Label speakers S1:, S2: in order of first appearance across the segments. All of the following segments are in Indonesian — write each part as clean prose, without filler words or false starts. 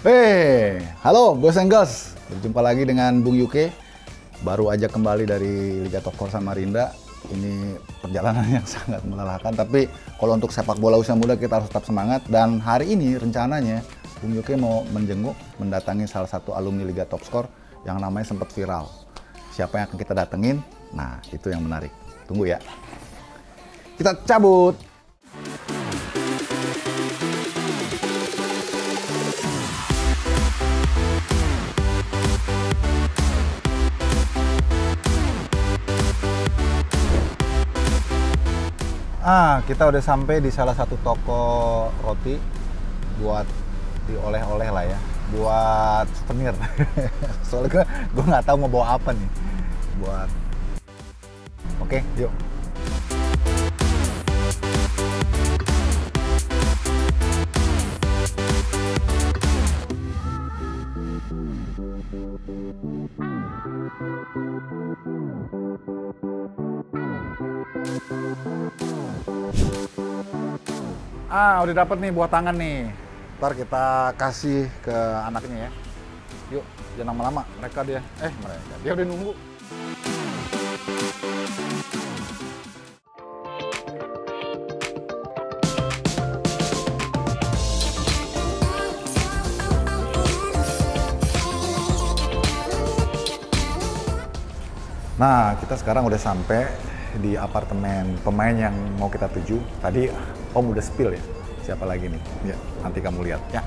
S1: Halo Boys and Girls, berjumpa lagi dengan Bung Yuke. Baru aja kembali dari Liga Top 4 Samarinda. Ini perjalanan yang sangat melelahkan, tapi kalau untuk sepak bola usia muda kita harus tetap semangat. Dan hari ini rencananya Bung Yuke mau mendatangi salah satu alumni Liga Top Score yang namanya sempat viral. Siapa yang akan kita datengin? Nah, itu yang menarik. Tunggu ya. Kita cabut. Kita udah sampai di salah satu toko roti buat dioleh-oleh lah ya, buat souvenir. Soalnya gue nggak tahu mau bawa apa nih. Oke, yuk. Udah dapet nih buah tangan nih. Ntar kita kasih ke anaknya ya. Yuk, jangan lama-lama. Dia udah nunggu. Nah, kita sekarang udah sampai di apartemen pemain yang mau kita tuju. Tadi Om udah spill ya, siapa lagi nih? Ya, nanti kamu lihat ya.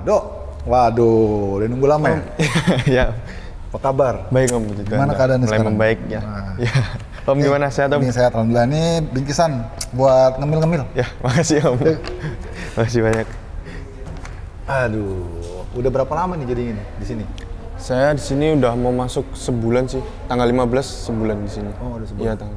S1: Dok. Waduh, udah nunggu lama ya?
S2: Ya.
S1: Apa kabar?
S2: Baik Om.
S1: Gimana keadaan
S2: mulai
S1: sekarang?
S2: Membaik ya. Ya. Om gimana? Sehat Om?
S1: Ini sehat, alhamdulillah. Ini bingkisan buat ngemil-ngemil.
S2: Ya, makasih Om. Makasih banyak.
S1: Aduh, udah berapa lama nih jadi ini di sini?
S2: Saya di sini udah mau masuk sebulan sih. Tanggal 15 sebulan di sini.
S1: Oh, udah sebulan.
S2: Iya, tanggal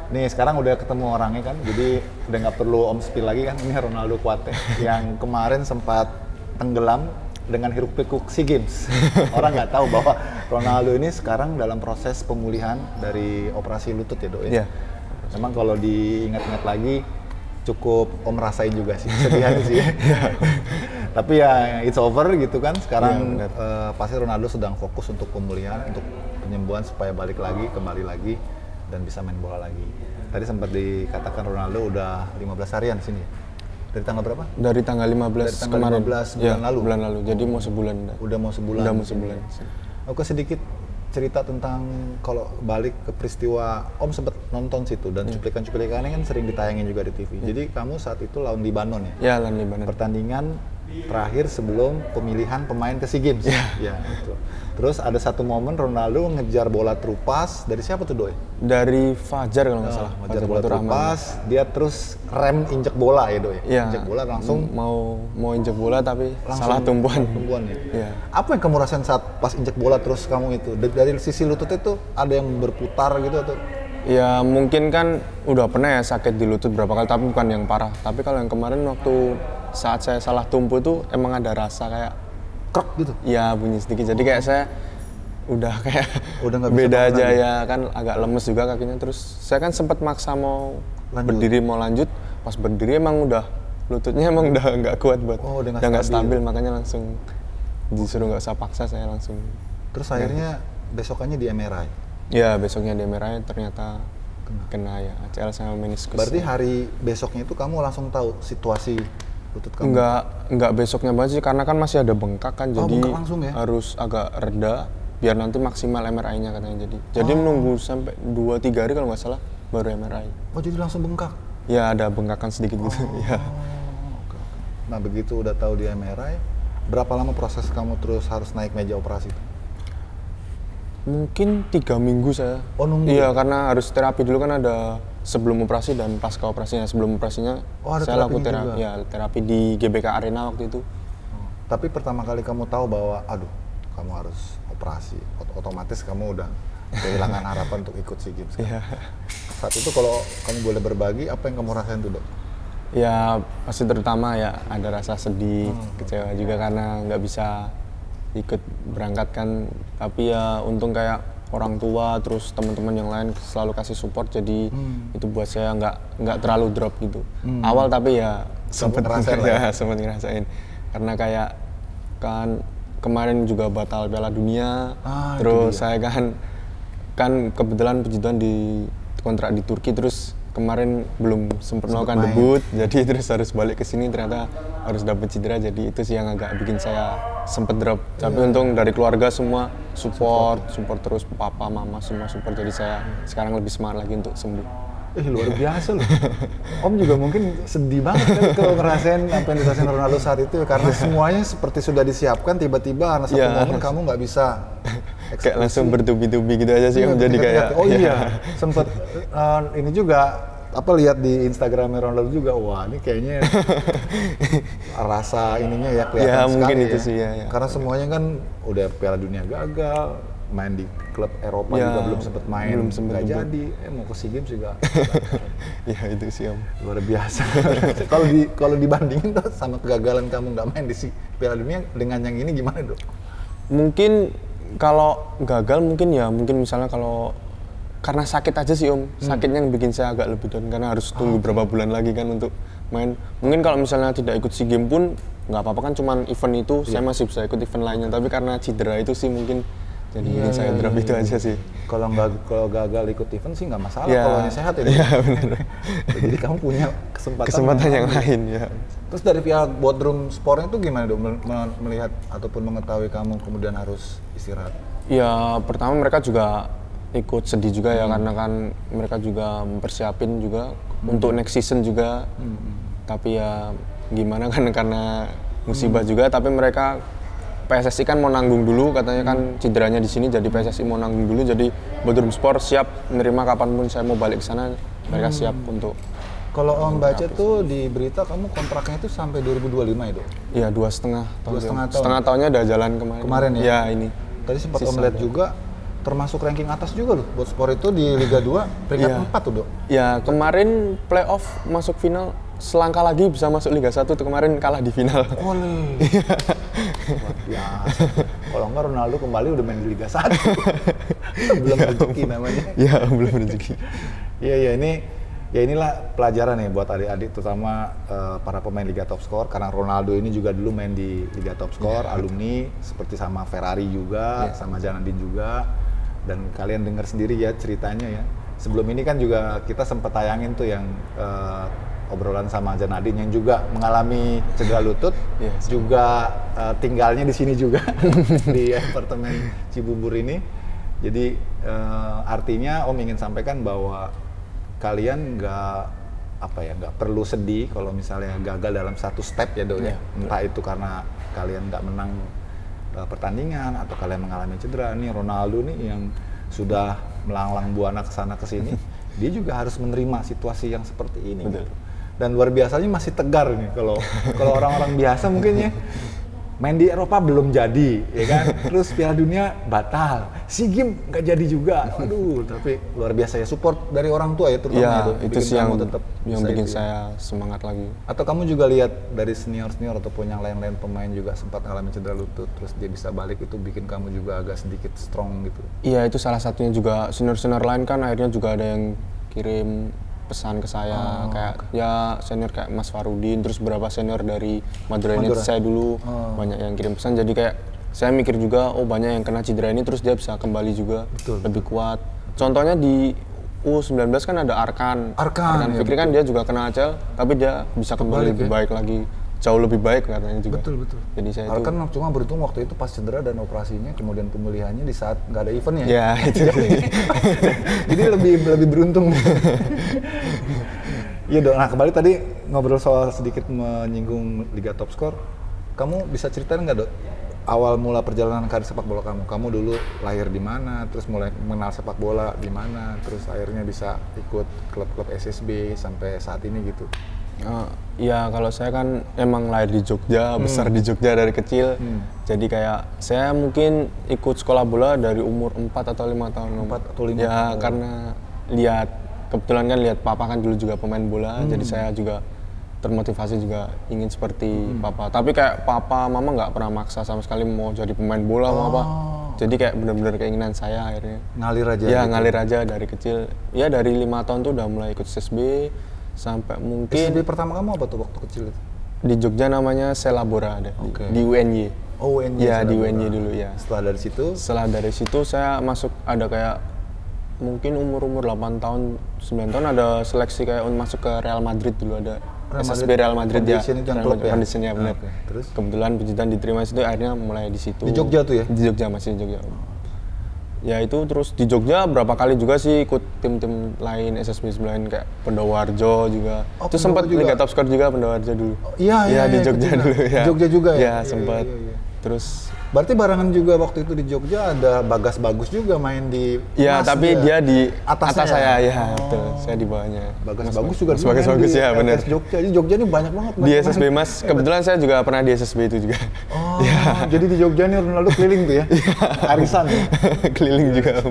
S2: 15.
S1: Nih, sekarang udah ketemu orangnya kan. Jadi udah nggak perlu Om spill lagi kan. Ini Ronaldo Kuate yang kemarin sempat tenggelam dengan hiruk pikuk SEA Games. Orang nggak tahu bahwa Ronaldo ini sekarang dalam proses pemulihan dari operasi lutut ya Dok ya?
S2: Iya.
S1: Memang kalau diingat-ingat lagi cukup Om rasain juga sih, sedihnya sih. Tapi ya it's over gitu kan. Sekarang pasti Ronaldo sedang fokus untuk pemulihan, untuk penyembuhan supaya kembali lagi dan bisa main bola lagi. Tadi sempat dikatakan Ronaldo udah 15 harian di sini. Dari tanggal berapa?
S2: Dari tanggal 15
S1: Dari tanggal
S2: kemarin.
S1: 15 bulan lalu?
S2: Bulan lalu, jadi mau sebulan.
S1: Udah mau sebulan?
S2: Udah mau sebulan.
S1: Oke, sedikit cerita tentang kalau balik ke peristiwa, Om sempat nonton situ dan cuplikan-cuplikannya kan sering ditayangin juga di TV. Jadi kamu saat itu lawan Libanon ya?
S2: Ya, lawan Libanon.
S1: Pertandingan terakhir sebelum pemilihan pemain ke SEA Games. Ya, itu. Terus ada satu momen Ronaldo ngejar bola terupas dari siapa tuh Doi?
S2: Dari Fajar kalau nggak salah.
S1: Ngejar bola terupas, dia terus rem injek bola ya Doi?
S2: Iya.
S1: Injek bola langsung
S2: mau injek bola tapi salah tumpuan.
S1: Ya.
S2: Iya.
S1: Apa yang kamu rasain saat pas injek bola terus kamu itu? Dari sisi lutut itu ada yang berputar gitu atau?
S2: Ya mungkin kan udah pernah ya sakit di lutut berapa kali, tapi bukan yang parah. Tapi kalau yang kemarin waktu saat saya salah tumpu itu emang ada rasa kayak
S1: krek gitu?
S2: Ya bunyi sedikit, jadi kayak saya udah kayak
S1: nggak
S2: beda aja
S1: lagi.
S2: ya kan, agak lemes juga kakinya. Terus saya kan sempat maksa mau berdiri mau lanjut, pas berdiri emang udah lututnya emang udah nggak kuat buat, udah nggak stabil, makanya langsung disuruh nggak usah paksa, saya langsung.
S1: Terus akhirnya besokannya di MRI?
S2: Ya besoknya di MRI ternyata kena ya ACL sama meniskus.
S1: Berarti hari besoknya itu kamu langsung tahu situasi lutut kamu?
S2: Enggak besoknya banget sih, karena kan masih ada bengkak kan, jadi
S1: bengkak langsung ya?
S2: Harus agak reda biar nanti maksimal MRI-nya katanya. Jadi menunggu sampai 2-3 hari kalau nggak salah baru MRI.
S1: Oh, jadi langsung bengkak?
S2: Ya ada bengkakan sedikit gitu. Ya.
S1: Okay. Nah begitu udah tahu di MRI, berapa lama proses kamu terus harus naik meja operasi?
S2: Mungkin 3 minggu saya.
S1: Oh, nunggu?
S2: Iya, karena harus terapi dulu kan, ada sebelum operasi dan pasca operasinya. Sebelum operasinya saya lakukan terapi di GBK Arena waktu itu.
S1: Tapi pertama kali kamu tahu bahwa kamu harus operasi, otomatis kamu udah kehilangan harapan untuk ikut SEA Games kan?
S2: Iya.
S1: saat itu kalau kamu boleh berbagi, apa yang kamu rasain tuh, Dok?
S2: Ya pasti terutama ya ada rasa sedih, kecewa juga karena nggak bisa ikut berangkat kan. Tapi ya untung kayak orang tua terus teman-teman yang lain selalu kasih support, jadi itu buat saya nggak terlalu drop gitu. Awal tapi ya sempat ngerasain ya, sempat ngerasain karena kayak kan kemarin juga batal Piala Dunia, terus saya kan kebetulan puji Tuhan di kontrak di Turki, terus kemarin belum sempat melakukan debut, jadi terus harus balik ke sini, ternyata harus dapat cedera, jadi itu sih yang agak bikin saya sempet drop. Tapi untung dari keluarga semua support terus, papa, mama semua support, jadi saya sekarang lebih semangat lagi untuk sembuh.
S1: Luar biasa loh. Om juga mungkin sedih banget kan kalau ngerasain apa yang dirasain Ronaldo saat itu, karena semuanya seperti sudah disiapkan, tiba-tiba karena satu momen kamu nggak bisa
S2: kayak langsung bertubi-tubi gitu aja sih, Om. Jadi kayak
S1: sempet ini juga lihat di Instagramnya Ronaldo juga, wah ini kayaknya rasa ininya ya kelihatan sekali
S2: mungkin
S1: ya.
S2: Itu sih ya.
S1: Karena semuanya kan udah Piala Dunia gagal, main di klub Eropa juga belum sempat main, nggak jadi, mau ke SEA Games juga.
S2: Ya itu sih, Om.
S1: Luar biasa. Kalau dibandingin tuh sama kegagalan kamu nggak main di Piala Dunia dengan yang ini gimana, Dok?
S2: Mungkin kalau gagal mungkin misalnya kalau karena sakit aja sih, Om. Sakitnya yang bikin saya agak lebih down karena harus tunggu berapa bulan lagi kan untuk main. Mungkin kalau misalnya tidak ikut SEA Games pun nggak apa-apa kan, cuman event itu saya masih bisa ikut event lainnya, tapi karena cedera itu sih mungkin jadi bikin saya drop itu aja sih.
S1: Kalau gagal ikut event sih nggak masalah, kalau hanya sehat ya.
S2: Iya benar.
S1: Jadi kamu punya
S2: kesempatan yang lain ya.
S1: Terus dari pihak boardroom sportnya itu gimana, Dok, melihat ataupun mengetahui kamu kemudian harus istirahat?
S2: Ya pertama mereka juga ikut sedih juga ya, karena kan mereka juga mempersiapin juga untuk next season juga. Tapi ya gimana kan, karena musibah juga, tapi mereka PSSI kan mau nanggung dulu, katanya kan cederanya di sini, jadi PSSI mau nanggung dulu, jadi boardroom sport siap menerima kapanpun saya mau balik ke sana, mereka siap untuk.
S1: Kalau Om baca tuh di berita kamu kontraknya itu sampai 2025 ya, Dok?
S2: Iya, 2,5 tahun.
S1: 2,5 tahun.
S2: Setengah tahunnya udah jalan kemarin.
S1: Kemarin ya?
S2: Iya, ini.
S1: Tadi sempat Om lihat juga, termasuk ranking atas juga loh buat sport itu di Liga 2, peringkat 4 tuh, Dok.
S2: Ya, kemarin playoff masuk final, selangkah lagi bisa masuk Liga 1 tuh, kemarin kalah di final.
S1: Oleh. Luar biasa. Kalau enggak Ronaldo kembali udah main di Liga 1. Belum rezeki namanya.
S2: Iya, belum rezeki.
S1: Iya, inilah pelajaran nih buat adik-adik, terutama para pemain Liga Top Score, karena Ronaldo ini juga dulu main di Liga Top Score, alumni seperti sama Ferrari juga, sama Janadin juga. Dan kalian dengar sendiri ya ceritanya ya. Sebelum ini kan juga kita sempat tayangin tuh yang obrolan sama Janadin yang juga mengalami cedera lutut, juga tinggalnya di sini juga di apartemen Cibubur ini. Jadi artinya Om ingin sampaikan bahwa kalian nggak perlu sedih kalau misalnya gagal dalam satu step ya, Dok ya. Entah itu karena kalian nggak menang pertandingan atau kalian mengalami cedera. Nih Ronaldo nih yang sudah melanglang buana ke sana ke sini, dia juga harus menerima situasi yang seperti ini. Gitu. Dan luar biasanya masih tegar nih kalau orang-orang biasa mungkin ya main di Eropa belum jadi, ya kan? Terus Piala Dunia batal, SEA Games nggak jadi juga. Aduh, tapi luar biasa ya support dari orang tua ya, terutama
S2: itu sih yang bikin saya semangat lagi.
S1: Atau kamu juga lihat dari senior ataupun yang lain-lain pemain juga sempat ngalamin cedera lutut, terus dia bisa balik, itu bikin kamu juga agak sedikit strong gitu.
S2: Iya, itu salah satunya juga. Senior lain kan akhirnya juga ada yang kirim pesan ke saya, kayak ya senior kayak Mas Farudin, terus beberapa senior dari Madura United saya dulu banyak yang kirim pesan, jadi kayak saya mikir juga, banyak yang kena cedera ini terus dia bisa kembali juga lebih kuat. Contohnya di U19 kan ada Arkan Fikri kan dia juga kena ACL, tapi dia bisa kembali lebih baik lagi, jauh lebih baik katanya juga.
S1: Betul.
S2: Jadi saya
S1: Arkan cuma beruntung waktu itu pas cedera dan operasinya, kemudian pemulihannya di saat nggak ada event ya.
S2: Ya itu.
S1: Jadi lebih beruntung. Iya, Dok. Nah, kembali tadi ngobrol soal sedikit menyinggung Liga Top Score. Kamu bisa ceritain nggak, Dok, awal mula perjalanan karir sepak bola kamu? Kamu dulu lahir di mana, terus mulai mengenal sepak bola di mana, terus akhirnya bisa ikut klub-klub SSB sampai saat ini gitu.
S2: Ya kalau saya kan emang lahir di Jogja, besar di Jogja dari kecil. Jadi kayak saya mungkin ikut sekolah bola dari umur 4 atau 5 tahun.
S1: 4 atau 5
S2: ya, karena lihat kebetulan kan lihat papa kan dulu juga pemain bola, jadi saya juga termotivasi juga ingin seperti papa. Tapi kayak papa, mama nggak pernah maksa sama sekali mau jadi pemain bola mau apa. Jadi kayak benar-benar keinginan saya akhirnya.
S1: Ngalir aja.
S2: Ya
S1: gitu.
S2: ngalir aja dari kecil. Ya dari 5 tahun tuh udah mulai ikut SSB sampai mungkin.
S1: SSB pertama kamu apa tuh waktu kecil itu?
S2: Di Jogja namanya Selabora ada. Di UNY.
S1: Oh UNY.
S2: Ya di UNY dulu ya.
S1: Setelah dari situ
S2: saya masuk ada kayak mungkin umur 8 tahun 9 tahun ada seleksi kayak masuk ke Real Madrid dulu ada. SSB Real Madrid ya, kondisinya benar.
S1: Terus?
S2: Kebetulan puji Tuhan diterima situ, akhirnya mulai di situ.
S1: Di Jogja tuh ya?
S2: Di Jogja, masih di Jogja. Ya itu terus di Jogja berapa kali juga sih ikut tim-tim lain SSB lain kayak Pendowarjo juga. Itu sempat Liga Top Skor juga Pendowarjo dulu.
S1: Iya
S2: di Jogja dulu ya.
S1: Di Jogja juga ya?
S2: Ya sempat. Terus
S1: berarti barengan juga waktu itu di Jogja ada Bagas Bagus juga main di
S2: ya, tapi dia di atas saya
S1: ya.
S2: Betul. Saya di bawahnya.
S1: Bagas Bagus juga
S2: Bagas Bagus ya, benar.
S1: Jogja. Jadi Jogja ini banyak banget.
S2: Di SSB Mas, kebetulan saya juga pernah di SSB itu juga.
S1: Oh, ya. Jadi di Jogja nih Ronaldo keliling tuh ya. Arisan ya.
S2: Keliling juga.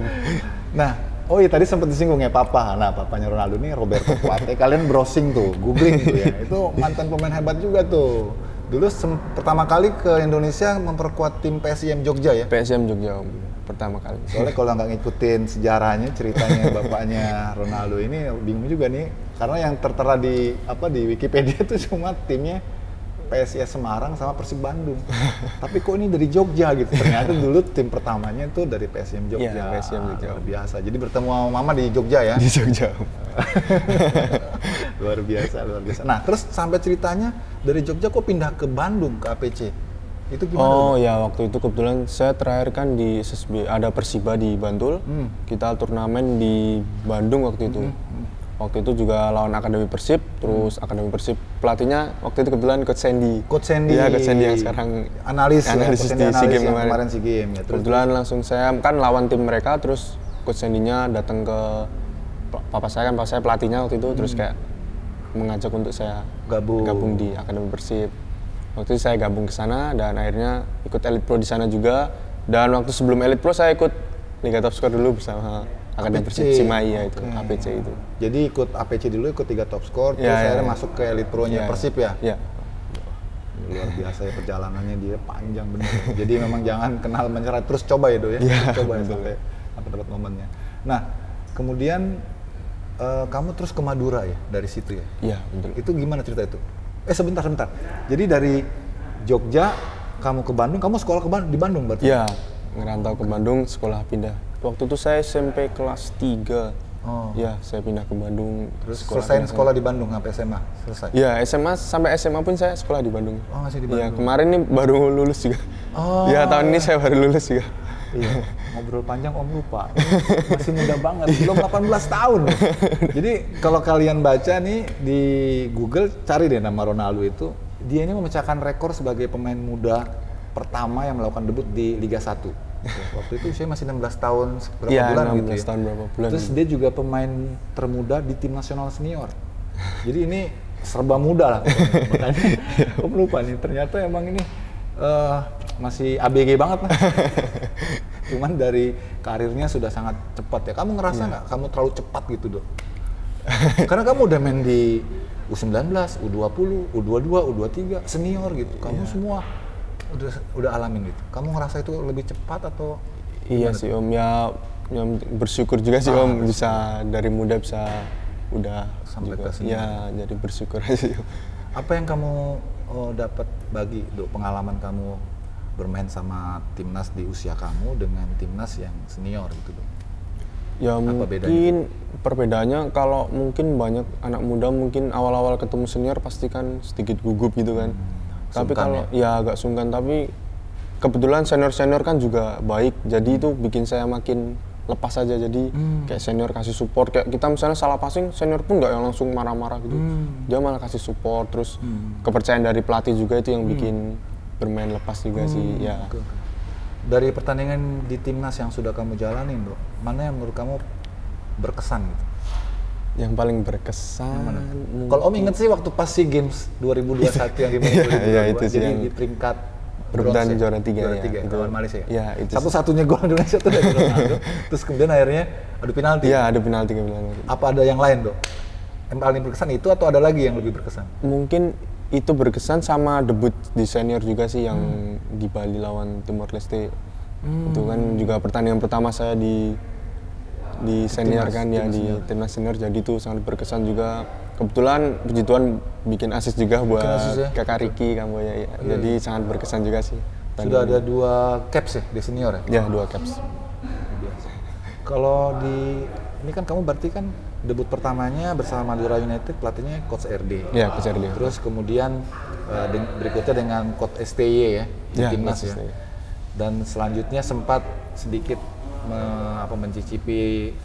S1: Nah, oh iya tadi sempat disinggung ya papa. Nah, papanya Ronaldo nih Roberto Kuate. Kalian browsing tuh, googling tuh ya. Itu mantan pemain hebat juga tuh. Dulu pertama kali ke Indonesia memperkuat tim PSIM Jogja ya?
S2: PSIM Jogja pertama kali.
S1: Soalnya kalau nggak ngikutin sejarahnya, ceritanya bapaknya Ronaldo ini bingung juga nih. Karena yang tertera di Wikipedia itu cuma timnya PSIS Semarang sama Persib Bandung. Tapi kok ini dari Jogja gitu. Ternyata dulu tim pertamanya itu dari PSIM Jogja.
S2: Iya, PSIM Jogja.
S1: Luar biasa. Jadi bertemu sama mama di Jogja ya?
S2: Di Jogja.
S1: Luar biasa. Nah, terus sampai ceritanya dari Jogja kok pindah ke Bandung ke APC? Itu gimana?
S2: Oh ya, waktu itu kebetulan saya terakhir kan di SSB, ada Persiba di Bantul. Kita turnamen di Bandung waktu itu. Waktu itu juga lawan Akademi Persib, terus Akademi Persib pelatihnya waktu itu kebetulan Coach Sandy. Iya, Coach Sandy yang sekarang analisis di SEA Games kemarin.
S1: Ya,
S2: kebetulan langsung saya kan lawan tim mereka, terus Coach Sandy-nya datang ke papa saya pelatihnya waktu itu, terus kayak mengajak untuk saya gabung di Akademi Persib. Waktu itu saya gabung ke sana dan akhirnya ikut Elite Pro di sana juga. Dan waktu sebelum Elite Pro saya ikut Liga Top Skor dulu bersama Akademi Persib Cimahi ya itu, APC itu.
S1: Jadi ikut APC dulu, ikut Liga Top Skor, terus akhirnya masuk ke Elite Pro-nya Persib ya? Iya. Luar biasa ya perjalanannya dia panjang bener. Jadi memang jangan kenal menyerah, terus coba ya Do ya? Coba ya sampai dapat momennya. Nah, kemudian kamu terus ke Madura ya dari situ ya?
S2: Iya, betul.
S1: Itu gimana cerita itu? Sebentar. Jadi dari Jogja kamu ke Bandung, kamu sekolah di Bandung berarti?
S2: Iya, ngerantau ke Bandung, sekolah pindah. Waktu itu saya SMP kelas 3. Ya, saya pindah ke Bandung.
S1: Terus selesai sekolah di Bandung sampai SMA? Selesai?
S2: Iya, sampai SMA pun saya sekolah di Bandung.
S1: Oh, masih di Bandung?
S2: Iya, kemarin nih baru lulus juga. Ya, tahun ini saya baru lulus juga.
S1: Iya, ngobrol panjang Om lupa. Masih muda banget, belum 18 tahun. Jadi kalau kalian baca nih di Google, cari deh nama Ronaldo itu. Dia ini memecahkan rekor sebagai pemain muda pertama yang melakukan debut di Liga 1. Waktu itu usia masih 16 tahun berapa bulan gitu ya.
S2: Tahun berapa bulan.
S1: Terus dia juga pemain termuda di tim nasional senior. Jadi ini serba muda lah. Makanya Om lupa nih, ternyata emang ini masih ABG banget lah. Cuman dari karirnya sudah sangat cepat ya. Kamu ngerasa nggak kamu terlalu cepat gitu Dok? Karena kamu udah main di U19, U20, U22, U23, senior gitu. Kamu semua udah alamin gitu. Kamu ngerasa itu lebih cepat atau?
S2: Iya sih Om, ya bersyukur juga sih Om bisa dari muda bisa udah
S1: sampai
S2: juga.
S1: Ke sini.
S2: Ya, jadi bersyukur aja sih Om.
S1: Apa yang kamu dapat bagi Dok, pengalaman kamu bermain sama timnas di usia kamu dengan timnas yang senior gitu Dok?
S2: Ya mungkin perbedaannya kalau mungkin banyak anak muda mungkin awal-awal ketemu senior pasti kan sedikit gugup gitu kan. Tapi kalau ya agak sungkan, tapi kebetulan senior-senior kan juga baik, jadi itu bikin saya makin lepas aja. Jadi kayak senior kasih support, kayak kita misalnya salah passing, senior pun nggak yang langsung marah-marah gitu. Dia malah kasih support, terus kepercayaan dari pelatih juga itu yang bikin bermain lepas juga sih. Ya.
S1: Dari pertandingan di timnas yang sudah kamu jalanin, Bro, mana yang menurut kamu berkesan gitu?
S2: Yang paling berkesan.
S1: Kalau Om inget sih waktu pas SEA Games 2021 yang di Bali,
S2: itu sih
S1: jadi
S2: yang
S1: di peringkat
S2: Bertahan juara 3
S1: juara 3
S2: ya. Itu
S1: lawan Malaysia.
S2: Ya, itu
S1: Satu-satunya gol Indonesia itu dari Ronaldo. Terus kemudian akhirnya adu penalti.
S2: Iya, ada penalti kebetulan.
S1: Apa ada yang lain, Dok? Yang paling berkesan itu atau ada lagi yang lebih berkesan?
S2: Mungkin itu berkesan sama debut di senior juga sih yang di Bali lawan Timor Leste. Itu kan juga pertandingan pertama saya di senior timnas, kan ya di timnas senior, jadi itu sangat berkesan juga. Kebetulan puji Tuhan bikin assist juga buat Kakak Riki Kamboja ya. Jadi sangat berkesan juga sih.
S1: Sudah ada 2 caps ya di senior ya?
S2: Ya, 2 caps.
S1: Kalau ini kan kamu berarti kan debut pertamanya bersama Madura United, pelatihnya Coach RD.
S2: Ya, Coach RD.
S1: Terus kemudian berikutnya dengan Coach STY ya di timnas ya. Dan selanjutnya sempat sedikit mencicipi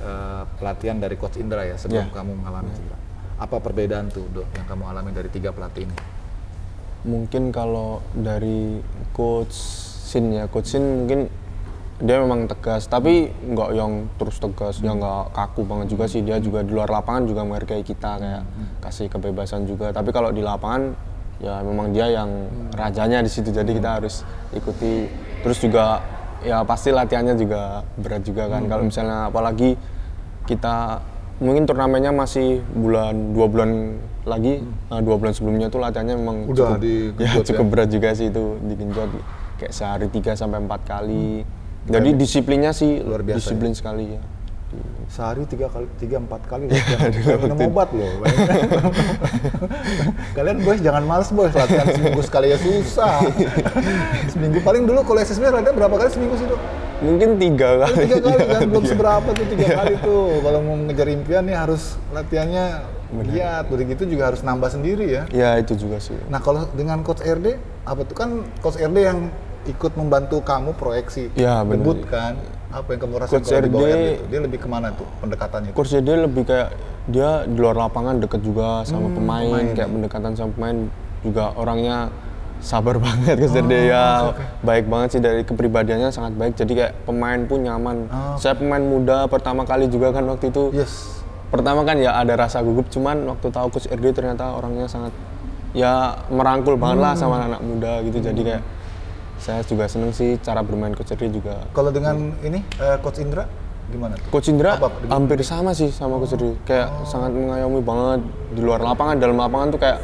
S1: pelatihan dari Coach Indra ya sebelum kamu mengalami cedera. Apa perbedaan tuh, Dok, yang kamu alami dari 3 pelatih ini?
S2: Mungkin kalau dari Coach Sin mungkin dia memang tegas, tapi nggak yang terus tegas, dia nggak kaku banget juga sih. Dia juga di luar lapangan juga menghargai kita, kayak kasih kebebasan juga. Tapi kalau di lapangan ya memang dia yang rajanya di situ, jadi kita harus ikuti. Terus juga ya pasti latihannya juga berat juga kan. Kalau misalnya apalagi kita mungkin turnamennya masih 2 bulan lagi, 2 bulan sebelumnya tuh latihannya memang
S1: udah
S2: cukup berat juga sih, itu digenjot kayak sehari 3 sampai 4 kali. Jadi disiplinnya sih luar biasa, disiplin ya? Sekali ya.
S1: Sehari 3-4 kali latihan. Minum obat loh. Kalian boys jangan males boys, latihan seminggu sekali ya susah. Seminggu paling dulu kalau SSB latihan berapa kali seminggu sih, Dok?
S2: Mungkin 3 kali.
S1: 3 kali kan, belum seberapa tuh 3 kali tuh. Kalau mau ngejar impian nih harus latihannya giat, udah gitu juga harus nambah sendiri ya.
S2: Ya itu juga sih.
S1: Nah kalau dengan Coach RD, apa tuh kan Coach RD yang ikut membantu kamu proyeksi debut kan? Apa yang kamu rasakan kalau di bawah RD itu? Dia lebih kemana tuh pendekatannya?
S2: Coach RD lebih kayak dia di luar lapangan deket juga sama pemain, kayak pendekatan sama pemain juga orangnya sabar banget Coach RD ya. Baik banget sih, dari kepribadiannya sangat baik, jadi kayak pemain pun nyaman. Saya pemain muda pertama kali juga kan waktu itu. Pertama kan ya ada rasa gugup, cuman waktu tahu Coach RD ternyata orangnya sangat ya merangkul banget lah sama anak muda gitu. Jadi kayak saya juga seneng sih cara bermain Coach RD juga.
S1: Kalau dengan ini Coach Indra gimana tuh?
S2: Coach Indra hampir sama sih sama Coach RD. Kayak sangat mengayomi banget di luar lapangan, dalam lapangan tuh kayak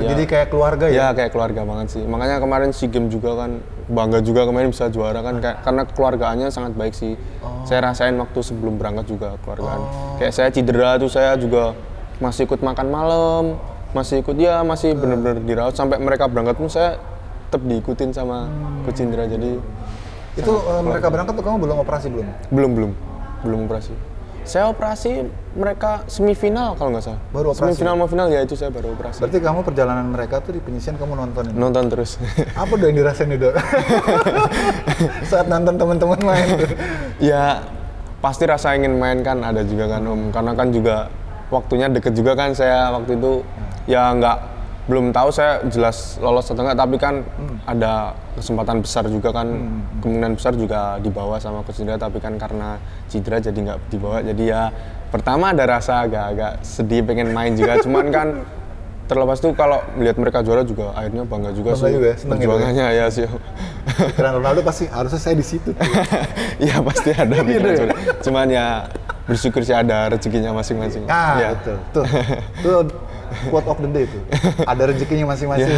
S1: jadi kayak keluarga ya?
S2: Ya kayak keluarga banget sih. Makanya kemarin SEA Games juga kan bangga juga kemarin bisa juara kan, karena keluargaannya sangat baik sih. Saya rasain waktu sebelum berangkat juga keluargaan. Kayak saya cedera tuh saya juga masih ikut makan malam, masih bener-bener dirawat sampai mereka berangkat pun saya tetap diikutin sama Coach Indra. Jadi
S1: itu mereka berangkat tuh kamu belum operasi
S2: belum operasi. Saya operasi mereka semifinal kalau nggak salah.
S1: Baru operasi?
S2: Semifinal mau final ya itu saya baru operasi.
S1: Berarti kamu perjalanan mereka tuh di penyisian kamu nontonin?
S2: Nonton terus.
S1: Apa yang dirasain itu? Saat nonton teman-teman main tuh?
S2: Ya pasti rasa ingin main kan ada juga kan Om. Karena kan juga waktunya deket juga kan saya waktu itu. Ya belum tahu saya jelas lolos atau enggak, tapi kan ada kesempatan besar juga kan, kemungkinan besar juga dibawa sama Coach Indra, tapi kan karena cedera jadi nggak dibawa. Jadi ya pertama ada rasa agak sedih pengen main juga, cuman kan terlepas itu kalau melihat mereka juara juga akhirnya bangga juga sih. Perjuangannya ya sih.
S1: Karena Ronaldo pasti harusnya saya di situ.
S2: Iya pasti ada pikiran. Cuman ya bersyukur sih ada rezekinya masing-masing.
S1: Ya. Betul. Tuh quote of the day tuh. Ada rezekinya masing-masing.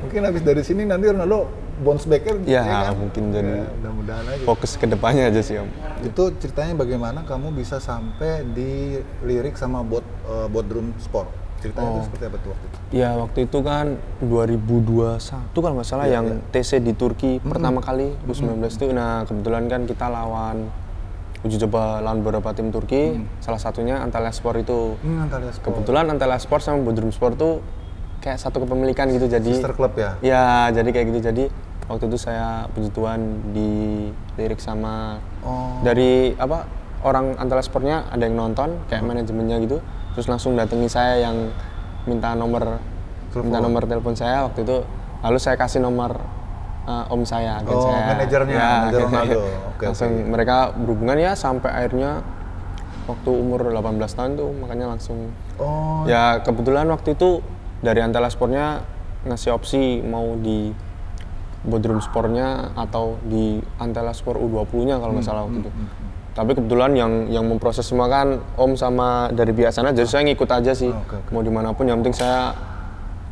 S1: Mungkin habis dari sini nanti Ronaldo bounce back-nya
S2: kan? Mungkin jadi
S1: mudah-mudahan aja.
S2: Fokus ke depannya aja sih Om.
S1: Itu ceritanya bagaimana kamu bisa sampai dilirik sama Bodrum Sport? Ceritanya itu seperti apa tuh waktu itu?
S2: Ya waktu itu kan 2021 kalau nggak salah yang TC di Turki pertama kali U19 itu. Nah kebetulan kan kita uji coba lawan beberapa tim Turki, salah satunya Antalyaspor itu. Kebetulan Antalyaspor sama Bodrum Sport tuh kayak satu kepemilikan gitu, jadi
S1: sister club ya?
S2: Ya, jadi kayak gitu. Jadi waktu itu saya puji Tuhan dilirik sama dari orang Antalyaspornya, ada yang nonton kayak manajemennya gitu, terus langsung datangi saya yang minta nomor telepon saya waktu itu, lalu saya kasih nomor om saya, agen saya.
S1: Manajernya, manajer Ronaldo.
S2: Langsung mereka berhubungan ya sampai akhirnya waktu umur 18 tahun tuh, makanya langsung. Ya kebetulan waktu itu dari Antalyaspornya ngasih opsi mau Bodrum Sportnya atau di Antella Sport U20-nya kalau nggak salah waktu itu. Tapi kebetulan yang memproses semua kan Om sama dari pihak sana, jadi saya ngikut aja sih. Mau dimanapun, yang penting saya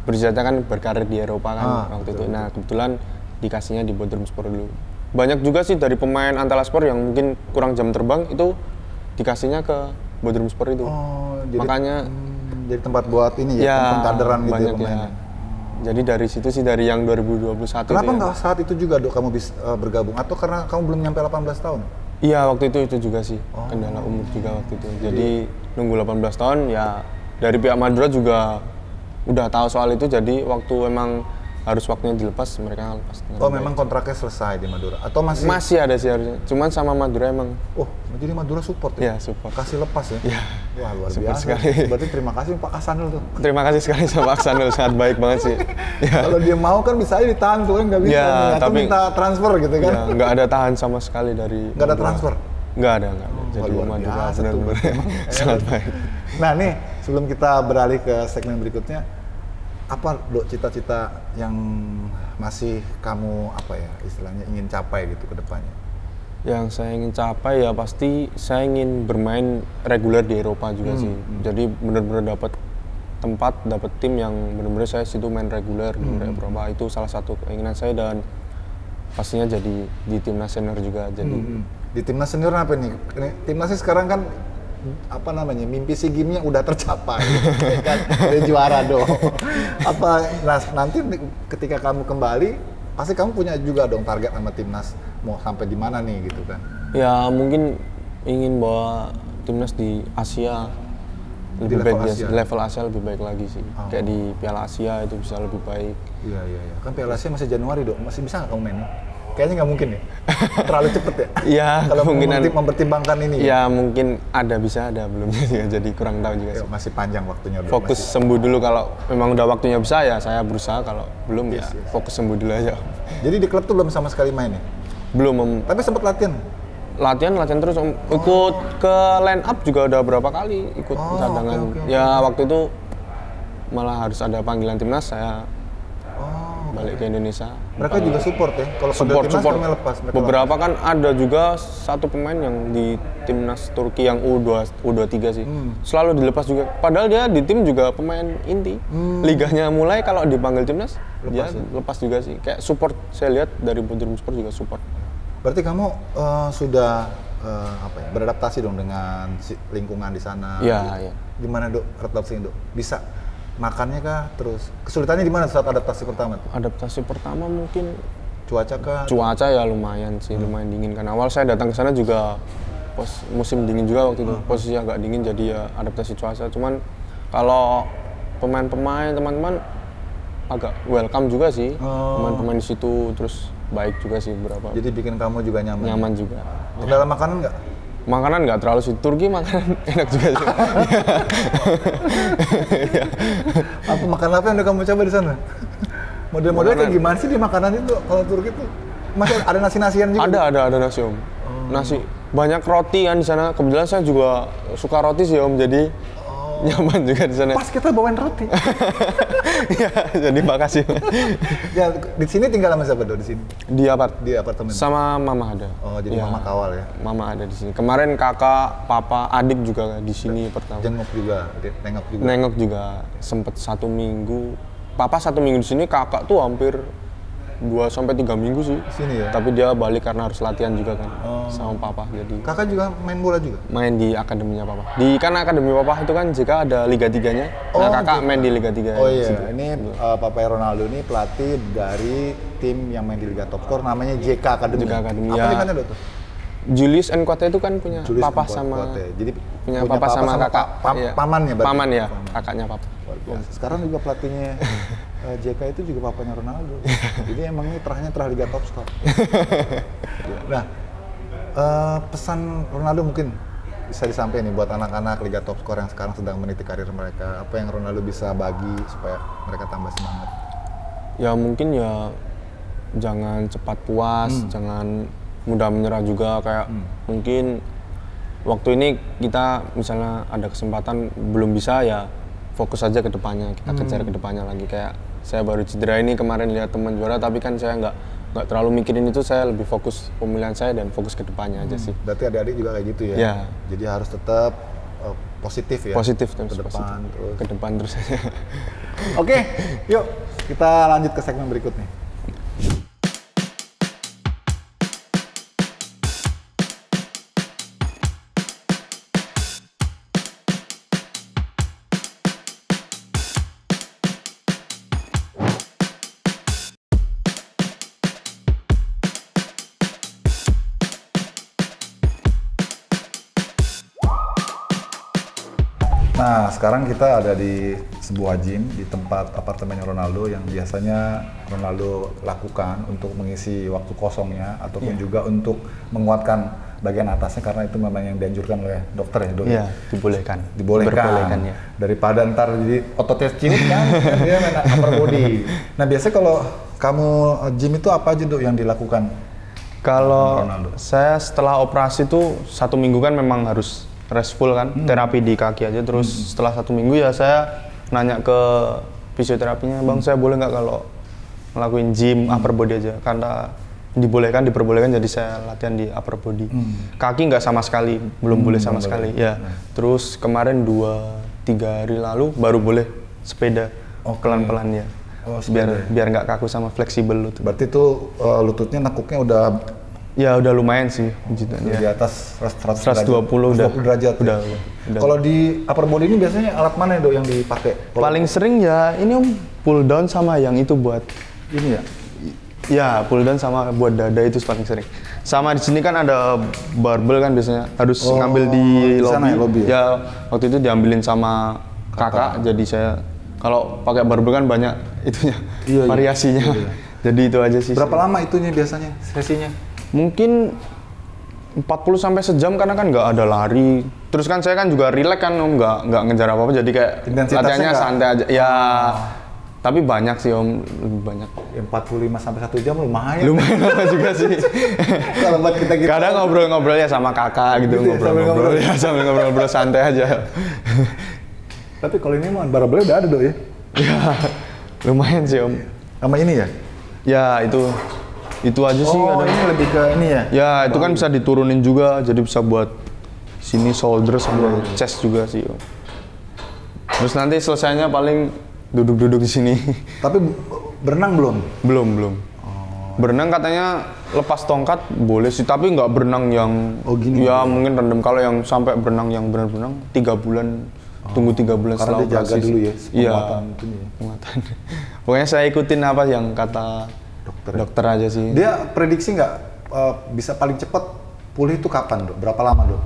S2: berjaya kan berkarir di Eropa kan waktu itu. Nah kebetulan dikasihnya di Bodrum Sport dulu. Banyak juga sih dari pemain Antella Sport yang mungkin kurang jam terbang itu dikasihnya ke Bodrum Sport itu.
S1: Jadi,
S2: makanya
S1: jadi tempat buat ini ya, pengkaderan gitu
S2: banyak ya. Jadi dari situ sih, dari yang 2021.
S1: Kenapa nggak saat itu juga Dok kamu bisa bergabung, atau karena kamu belum nyampe 18 tahun?
S2: Iya, waktu itu juga sih, kendala umur juga waktu itu. Jadi nunggu 18 tahun ya, dari pihak Madura juga udah tahu soal itu, jadi waktu emang harus waktunya dilepas, mereka lepas.
S1: Memang kontraknya selesai di Madura? Atau masih?
S2: Masih ada sih harusnya, cuman sama Madura emang.
S1: Jadi Madura support ya?
S2: Iya, support.
S1: Kasih lepas ya?
S2: Iya.
S1: Wah, luar
S2: support
S1: biasa.
S2: Sekali.
S1: Berarti terima kasih Pak Hasanul tuh.
S2: Terima kasih sekali sama Pak Hasanul, sangat baik banget sih. Ya.
S1: Kalau dia mau kan bisa aja ditahan tuh, kan nggak bisa.
S2: Ya,
S1: atau
S2: tapi
S1: minta transfer gitu kan?
S2: Ya, nggak ada tahan sama sekali dari.
S1: Nggak ada transfer?
S2: Nggak ada. Jadi Madura benar-benar sangat baik.
S1: Nah nih, sebelum kita beralih ke segmen berikutnya, apa Dok cita-cita yang masih kamu istilahnya ingin capai gitu ke depannya?
S2: Yang saya ingin capai ya pasti saya ingin bermain reguler di Eropa juga sih. Jadi benar-benar dapat tempat, dapat tim yang benar-benar saya situ main reguler di Eropa. Itu salah satu keinginan saya, dan pastinya jadi di timnas senior juga. Jadi
S1: di timnas senior apa nih? Timnasnya sekarang kan mimpi SEA Games-nya udah tercapai, kan? Udah juara dong. Nanti ketika kamu kembali, pasti kamu punya juga dong target sama timnas, mau sampai di mana nih gitu kan?
S2: Ya mungkin ingin bawa timnas di Asia lebih baik, di level Asia lebih baik lagi sih. Kayak di Piala Asia itu bisa lebih baik.
S1: Iya. Kan Piala Asia masih Januari Dok, masih bisa nggak kamu main? Kayaknya nggak mungkin ya, terlalu cepet ya?
S2: Iya,
S1: kalau mempertimbangkan ini.
S2: Ya mungkin ada, bisa ada, belum ya, jadi kurang tahu juga sih.
S1: Masih panjang waktunya.
S2: Fokus sembuh dulu, kalau memang udah waktunya bisa ya saya berusaha, kalau belum fokus sembuh dulu aja.
S1: Jadi di klub tuh belum sama sekali main ya?
S2: Belum.
S1: Tapi sempat latihan?
S2: Latihan terus, ikut ke line up juga udah berapa kali ikut cadangan. Ya waktu itu malah harus ada panggilan timnas, saya balik ke Indonesia.
S1: Mereka juga support ya? Kalau
S2: support.
S1: Lepas,
S2: beberapa kan ada juga satu pemain yang di timnas Turki yang U23 sih. Selalu dilepas juga. Padahal dia di tim juga pemain inti. Liganya mulai, kalau dipanggil timnas lepas juga sih. Kayak support, saya lihat dari Bodrum Sport juga support.
S1: Berarti kamu sudah beradaptasi dong dengan lingkungan di sana?
S2: Iya.
S1: Gimana Dok adaptasinya Dok? Bisa? Makannya kah? Terus kesulitannya di mana saat adaptasi pertama?
S2: Adaptasi pertama mungkin
S1: cuaca kah?
S2: Cuaca ya lumayan sih, lumayan dingin kan. Awal saya datang ke sana juga musim dingin juga waktu itu. Posisi agak dingin, jadi ya adaptasi cuaca. Cuman kalau pemain-pemain, teman-teman agak welcome juga sih. Pemain-pemain di situ, terus baik juga sih beberapa.
S1: Jadi bikin kamu juga nyaman?
S2: Nyaman juga.
S1: Dalam makanan nggak?
S2: Makanan nggak terlalu sih. Turki makanan enak juga sih.
S1: Apa makanan apa yang udah kamu coba di sana? Model-model kayak gimana sih di makanan itu kalau Turki tuh? Masih ada nasi-nasian juga?
S2: Ada nasi Om. Nasi, banyak roti kan di sana. Kebetulan saya juga suka roti sih Om, jadi nyaman juga di sana.
S1: Pas kita bawain roti.
S2: Ya, jadi makasih.
S1: Ya, di sini tinggal sama siapa Dok di sini?
S2: Di
S1: apartemen.
S2: Sama mama ada.
S1: Jadi mama kawal ya.
S2: Mama ada di sini. Kemarin kakak, papa, adik juga di sini pertama.
S1: Nengok juga.
S2: Nengok juga. Sempet 1 minggu. Papa 1 minggu di sini, kakak tuh hampir 2-3 minggu sih.
S1: Sini ya.
S2: Tapi dia balik karena harus latihan juga kan sama papa. Jadi
S1: kakak juga main bola juga?
S2: Main di akademinya papa. Kan akademi papa itu kan jika ada Liga 3-nya. Nah, kakak main di Liga 3.
S1: Oh iya, ini Papa Ronaldo ini pelatih dari tim yang main di Liga Top Score, namanya JK Academy. Apa di mana Dok tuh?
S2: Julius Nkote itu kan punya papa sama
S1: jadi
S2: punya papa sama kakak.
S1: Pamannya berarti.
S2: Paman ya, kakaknya papa.
S1: Sekarang juga pelatihnya JK itu juga papanya Ronaldo. Jadi emang ini terahnya Liga Top Score. Nah, pesan Ronaldo mungkin bisa disampaikan nih buat anak-anak Liga Top Score yang sekarang sedang meniti karir mereka. Apa yang Ronaldo bisa bagi supaya mereka tambah semangat?
S2: Ya mungkin ya jangan cepat puas, jangan mudah menyerah juga. Kayak mungkin waktu ini kita misalnya ada kesempatan belum bisa, ya fokus aja ke depannya, kita kejar ke depannya lagi. Kayak saya baru cedera ini kemarin lihat teman juara, tapi kan saya nggak nggak terlalu mikirin itu, saya lebih fokus pemilihan saya dan fokus ke depannya aja sih.
S1: Berarti adik-adik juga kayak gitu ya?
S2: Ya.
S1: Jadi harus tetap positif ya?
S2: Positif terus. Ke depan terus aja.
S1: Oke, yuk kita lanjut ke segmen berikutnya. Nah, sekarang kita ada di sebuah gym di tempat apartemennya Ronaldo yang biasanya Ronaldo lakukan untuk mengisi waktu kosongnya ataupun juga untuk menguatkan bagian atasnya karena itu memang yang dianjurkan oleh dokter ya, Dok?
S2: Iya, dibolehkan.
S1: Dibolehkan ya. Daripada ntar jadi ototnya ciut kan, dia main upper body. Nah, biasanya kalau kamu gym itu apa aja, Dok, yang dilakukan?
S2: Kalau saya setelah operasi tuh 1 minggu kan memang harus restful kan, terapi di kaki aja. Terus setelah 1 minggu ya saya nanya ke fisioterapinya, Bang saya boleh nggak kalau ngelakuin gym upper body aja, karena diperbolehkan jadi saya latihan di upper body. Kaki nggak sama sekali, belum boleh sama sekali ya. Terus kemarin 2-3 hari lalu baru boleh sepeda pelan-pelan ya. Biar nggak kaku sama fleksibel lutut.
S1: Berarti tuh lututnya nekuknya udah
S2: ya udah lumayan sih
S1: di atas
S2: 120
S1: derajat. Udah. Kalau di upper body ini biasanya alat mana Dok yang dipakai?
S2: Paling sering ya ini Om, pull down sama yang itu buat
S1: ini ya.
S2: Ya, pull down sama buat dada itu paling sering. Sama di sini kan ada barbel kan biasanya harus ngambil di lobby. Ya, waktu itu diambilin sama kakak. Jadi saya kalau pakai barbel kan banyak itunya, variasinya. Jadi itu aja sih.
S1: Berapa lama itunya biasanya sesinya?
S2: Mungkin 40 sampai sejam karena kan nggak ada lari. Terus kan saya kan juga relax kan Om, nggak ngejar apa-apa, jadi kayak latihannya santai aja. Ya, tapi banyak sih Om, lebih banyak.
S1: 45 sampai 1 jam lumayan.
S2: Lumayan lama juga sih.
S1: Kalau buat kita gitu.
S2: Kadang ngobrol-ngobrol ya sama kakak gitu, ngobrol-ngobrol ya sambil ngobrol-ngobrol santai aja.
S1: Tapi kalau ini mah barbelnya udah ada Dok ya?
S2: Ya, lumayan sih Om.
S1: Sama ini ya?
S2: Ya, itu aja sih.
S1: Ini lebih ke ini ya?
S2: Ya, itu kan bisa diturunin juga, jadi bisa buat sini shoulder sama chest juga sih Om. Terus nanti selesainya paling duduk-duduk di sini.
S1: Tapi berenang belum?
S2: Belum. Berenang katanya lepas tongkat boleh sih, tapi nggak berenang yang
S1: gini
S2: ya mungkin rendam. Kalau yang sampai berenang yang berenang 3 bulan, tunggu 3 bulan setelah
S1: operasi. Karena dia jaga dulu ya,
S2: penguatan. Pokoknya saya ikutin apa yang kata dokter aja sih.
S1: Dia prediksi nggak bisa paling cepat pulih itu kapan Dok? Berapa lama Dok?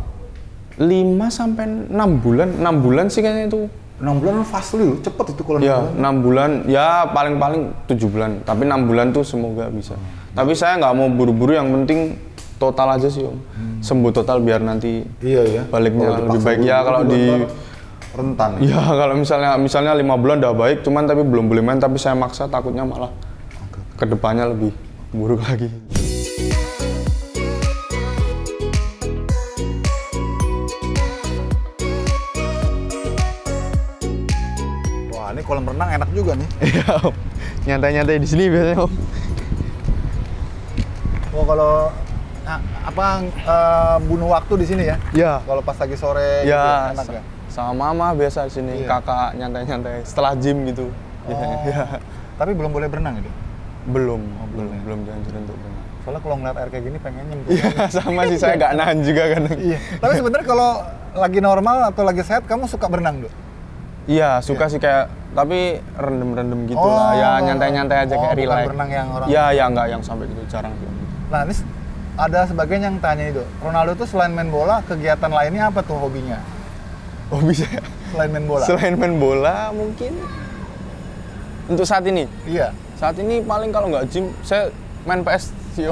S2: 5 sampai 6 bulan. 6 bulan sih kayaknya itu.
S1: 6 bulan fast loh, cepet itu kalau 6
S2: ya,
S1: bulan.
S2: 6 bulan, ya paling-paling 7 bulan. Tapi 6 bulan tuh semoga bisa. Tapi saya nggak mau buru-buru, yang penting total aja sih Om. Sembuh total biar nanti baliknya lebih baik. Ya kalau di
S1: rentan.
S2: Ya kalau misalnya 5 bulan udah baik, cuman tapi belum boleh main, tapi saya maksa takutnya malah kedepannya lebih buruk lagi.
S1: Wah, ini kolam renang enak juga nih.
S2: Iya Om, nyantai-nyantai di sini biasanya Om.
S1: Oh kalau bunuh waktu di sini ya?
S2: Iya.
S1: Kalau pas lagi sore
S2: ya,
S1: gitu, enak ya?
S2: Sama mama biasa di sini, kakak nyantai-nyantai setelah gym gitu.
S1: Ya. Tapi belum boleh berenang gitu?
S2: Belum dianjurin untuk berenang.
S1: Soalnya kalau ngeliat air kayak gini pengen nyemplung.
S2: Iya, sama sih, saya nggak nahan juga kan.
S1: Iya. Tapi sebenarnya kalau lagi normal atau lagi sehat, kamu suka berenang, Dok?
S2: Iya, suka sih kayak, tapi rendem-rendem gitu lah. Ya nyantai-nyantai aja kayak relax.
S1: Bukan berenang yang orang.
S2: Iya, nggak yang sampai gitu, jarang sih.
S1: Nah, ini ada sebagian yang tanya itu, Ronaldo tuh selain main bola, kegiatan lainnya apa tuh hobinya?
S2: Hobi saya?
S1: Selain main bola?
S2: Selain main bola mungkin untuk saat ini?
S1: Iya.
S2: Saat ini paling kalau nggak gym, saya main PS sih.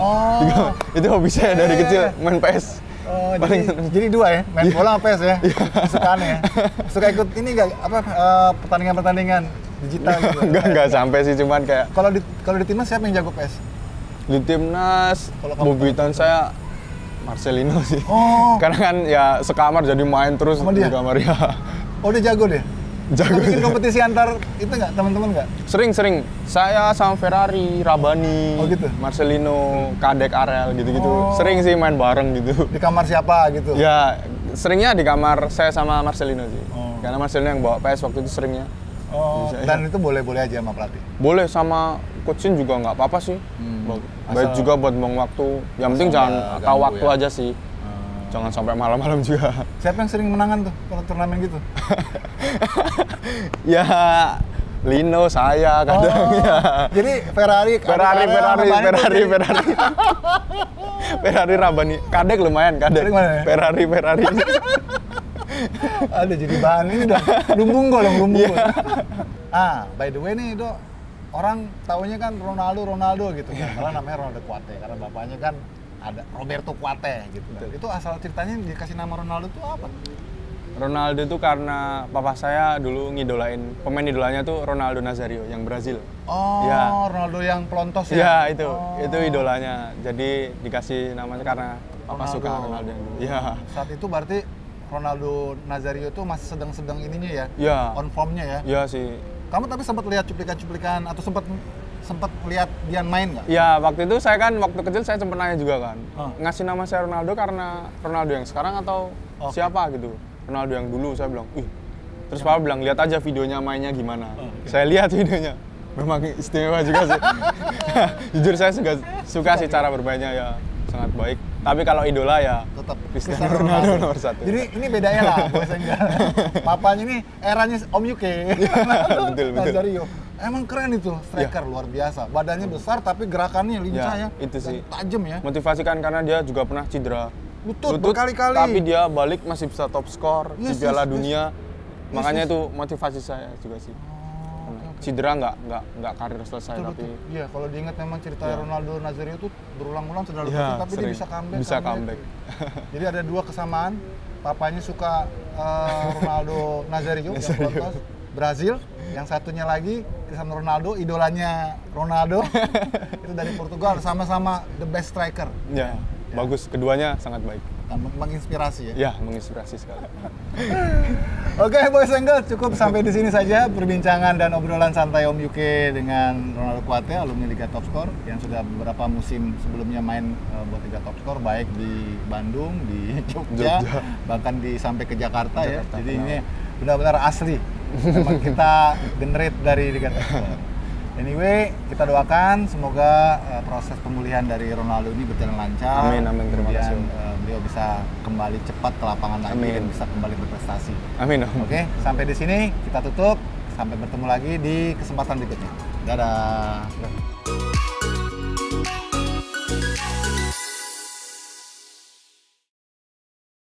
S2: Itu hobi saya dari kecil, main PS.
S1: Oh, jadi dua ya, main bola sama PS ya? Kesukaannya ya? Suka ikut ini nggak, pertandingan-pertandingan digital gitu?
S2: Enggak sampai sih, cuman kayak...
S1: Kalau di timnas siapa yang jago PS?
S2: Di timnas, bobitan saya Marcelino sih.
S1: Oh.
S2: Karena kan ya sekamar jadi main terus di kamar ya.
S1: Oh, dia jago deh? Jago. Bikin kompetisi antar itu nggak, teman-teman nggak?
S2: Sering. Saya sama Ferrari, Rabani,
S1: gitu?
S2: Marcelino, Kadek Arel gitu-gitu. Sering sih main bareng gitu.
S1: Di kamar siapa gitu?
S2: Ya, seringnya di kamar saya sama Marcelino sih. Karena Marcelino yang bawa PS waktu itu seringnya.
S1: Dan itu boleh-boleh aja sama pelatih?
S2: Boleh, sama coachin juga nggak apa-apa sih. Baik juga buat buang waktu. Yang penting jangan tahu waktu aja sih. Jangan sampai malam-malam juga.
S1: Siapa yang sering menangan tuh kalau turnamen gitu?
S2: Ya, Lino, saya kadang ya.
S1: Jadi Ferrari,
S2: Ferrari Rabani. Kadek lumayan, Kadek. Ferrari.
S1: Ada jadi bahan ini udah lumbung gol. By the way nih, Dok. Orang taunya kan Ronaldo gitu. Malah namanya Ronaldo Kuate karena bapaknya kan ada Roberto Kuate gitu. Itu asal ceritanya dikasih nama Ronaldo tuh apa?
S2: Ronaldo itu karena papa saya dulu ngidolain, pemain idolanya tuh Ronaldo Nazario yang Brazil.
S1: Ya. Ronaldo yang pelontos ya?
S2: Ya, itu idolanya. Jadi dikasih namanya karena papa suka Ronaldo. Ya.
S1: Saat itu berarti Ronaldo Nazario tuh masih sedang-sedang ininya ya?
S2: Ya.
S1: On formnya ya?
S2: Ya sih.
S1: Kamu tapi sempat lihat cuplikan-cuplikan atau sempat lihat dia main nggak?
S2: Ya, waktu itu saya kan waktu kecil saya sempat nanya juga kan. Ngasih nama saya Ronaldo karena Ronaldo yang sekarang atau siapa gitu. Ronaldo yang dulu, saya bilang, terus papa bilang, lihat aja videonya mainnya gimana. Saya lihat videonya, memang istimewa juga sih. Jujur saya suka sih cara bermainnya ya, sangat baik. Tapi kalau idola ya tetap Cristiano Ronaldo nomor 1.
S1: Jadi ini bedanya lah, Boy Senggal. Papanya ini eranya Om Yuke.
S2: Betul.
S1: Nazario. Emang keren itu, striker luar biasa. Badannya besar tapi gerakannya lincah ya.
S2: Itu sih.
S1: Tajam ya.
S2: Motivasikan karena dia juga pernah cedera
S1: lutut berkali-kali.
S2: Tapi dia balik masih bisa top skor di Piala Dunia. Makanya itu motivasi saya juga sih. Cedera nggak karir selesai.
S1: Betul,
S2: tapi
S1: iya, kalau diingat memang cerita Ronaldo Nazario itu berulang-ulang cedera lutut, tapi dia bisa comeback. Jadi ada dua kesamaan. Papanya suka Ronaldo Nazario yang pelontos Brazil, yang satunya lagi Cristiano Ronaldo, idolanya Ronaldo itu dari Portugal, sama-sama the best striker.
S2: Ya. Bagus, keduanya sangat baik.
S1: Menginspirasi ya?
S2: Ya, menginspirasi sekali.
S1: Oke, Boy Senggal, cukup sampai di sini saja perbincangan dan obrolan santai Om Yuke dengan Ronaldo Kuate, alumni Liga Topskor yang sudah beberapa musim sebelumnya main buat Liga Topskor, baik di Bandung, di Jogja. Bahkan sampai ke Jakarta ya. Jadi ini benar-benar asli. Memang kita generate dari Liga Topskor. Anyway, kita doakan semoga proses pemulihan dari Ronaldo ini berjalan lancar.
S2: Amin, terima kasih.
S1: Beliau bisa kembali cepat ke lapangan lagi dan bisa kembali berprestasi.
S2: Amin.
S1: Oke, sampai di sini kita tutup. Sampai bertemu lagi di kesempatan berikutnya. Dadah.